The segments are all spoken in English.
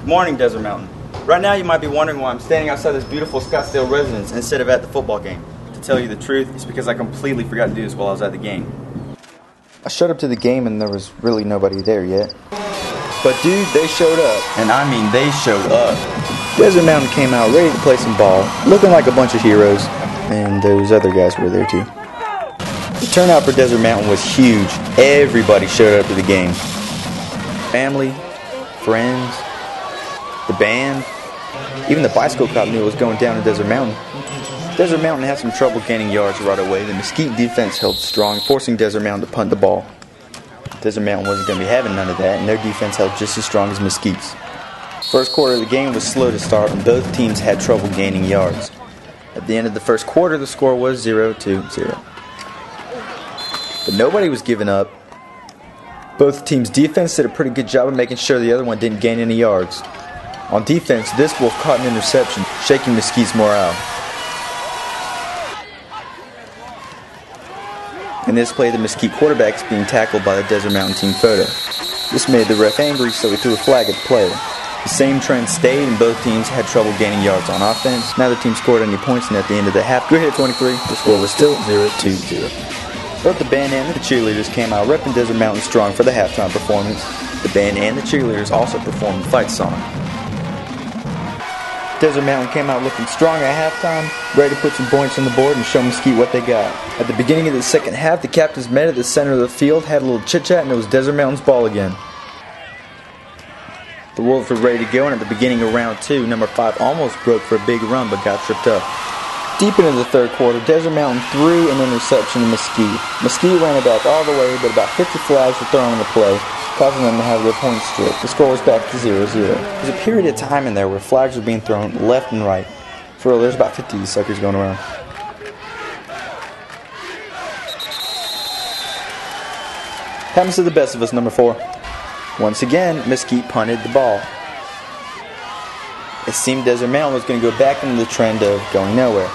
Good morning, Desert Mountain. Right now you might be wondering why I'm standing outside this beautiful Scottsdale residence instead of at the football game. To tell you the truth, it's because I completely forgot to do this while I was at the game. I showed up to the game and there was really nobody there yet. But dude, they showed up. And I mean they showed up. Desert Mountain came out ready to play some ball, looking like a bunch of heroes, and those other guys were there too. The turnout for Desert Mountain was huge. Everybody showed up to the game. Family, friends, the band, even the bicycle cop knew it was going down in Desert Mountain. Desert Mountain had some trouble gaining yards right away. The Mosquite defense held strong, forcing Desert Mountain to punt the ball. Desert Mountain wasn't going to be having none of that, and their defense held just as strong as Mosquite's. First quarter of the game was slow to start, and both teams had trouble gaining yards. At the end of the first quarter, the score was 0-0. But nobody was giving up. Both teams' defense did a pretty good job of making sure the other one didn't gain any yards. On defense, this Wolf caught an interception, shaking Mosquite's morale. In this play, the Mosquite quarterback is being tackled by the Desert Mountain team photo. This made the ref angry, so he threw a flag at the play. The same trend stayed, and both teams had trouble gaining yards on offense. Neither team scored any points, and at the end of the half, go ahead 23, the score was still 0-0. Both the band and the cheerleaders came out repping Desert Mountain strong for the halftime performance. The band and the cheerleaders also performed the fight song. Desert Mountain came out looking strong at halftime, ready to put some points on the board and show Mosquite what they got. At the beginning of the second half, the captains met at the center of the field, had a little chit-chat, and it was Desert Mountain's ball again. The Wolves were ready to go, and at the beginning of round 2, number 5 almost broke for a big run but got tripped up. Deep into the third quarter, Desert Mountain threw an interception to Mosquite. Mosquite ran it back all the way, but about 50 flags were thrown in the play, causing them to have their points stripped. The score was back to 0-0. There was a period of time in there where flags were being thrown left and right. For real, there's about 50 of these suckers going around. Happens to the best of us, number 4. Once again, Mosquite punted the ball. It seemed Desert Mountain was going to go back into the trend of going nowhere.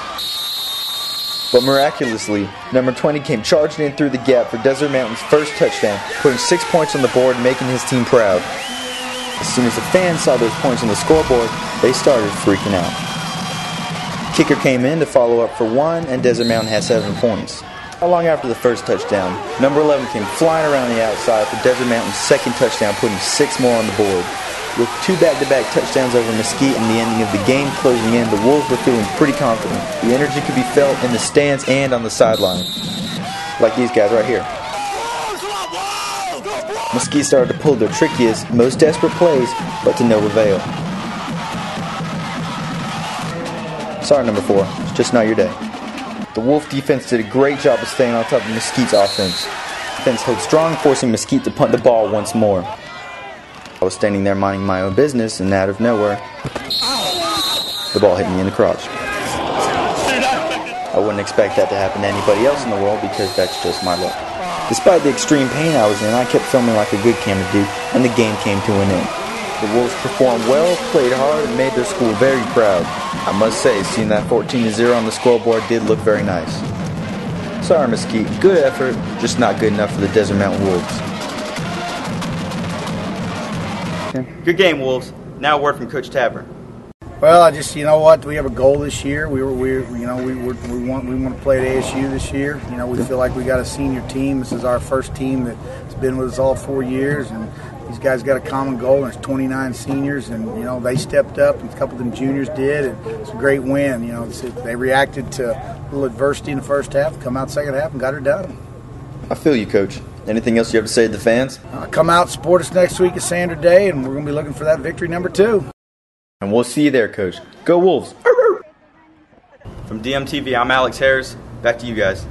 But miraculously, number 20 came charging in through the gap for Desert Mountain's first touchdown, putting 6 points on the board and making his team proud. As soon as the fans saw those points on the scoreboard, they started freaking out. Kicker came in to follow up for 1, and Desert Mountain had 7 points. Not long after the first touchdown, number 11 came flying around the outside for Desert Mountain's second touchdown, putting 6 more on the board. With 2 back-to-back touchdowns over Mosquite and the ending of the game closing in, the Wolves were feeling pretty confident. The energy could be felt in the stands and on the sideline. Like these guys right here. Mosquite started to pull their trickiest, most desperate plays, but to no avail. Sorry, number 4. It's just not your day. The Wolf defense did a great job of staying on top of Mosquite's offense. Defense held strong, forcing Mosquite to punt the ball once more. I was standing there minding my own business, and out of nowhere, the ball hit me in the crotch. I wouldn't expect that to happen to anybody else in the world because that's just my luck. Despite the extreme pain I was in, I kept filming like a good camera dude, and the game came to an end. The Wolves performed well, played hard, and made their school very proud. I must say, seeing that 14-0 on the scoreboard did look very nice. Sorry, Mosquite. Good effort, just not good enough for the Desert Mountain Wolves. Good game, Wolves. Now a word from Coach Tapper. Well, you know what, we have a goal this year. We want to play at ASU this year. You know, we feel like we got a senior team. This is our first team that's been with us all 4 years, and these guys got a common goal. There's 29 seniors, and you know they stepped up, and a couple of them juniors did, and it's a great win. You know, they reacted to a little adversity in the first half, come out second half, and got her done. I feel you, Coach. Anything else you have to say to the fans? Come out and support us next week at Sander Day, and we're going to be looking for that victory number 2. And we'll see you there, Coach. Go Wolves! From DMTV, I'm Alex Harris. Back to you guys.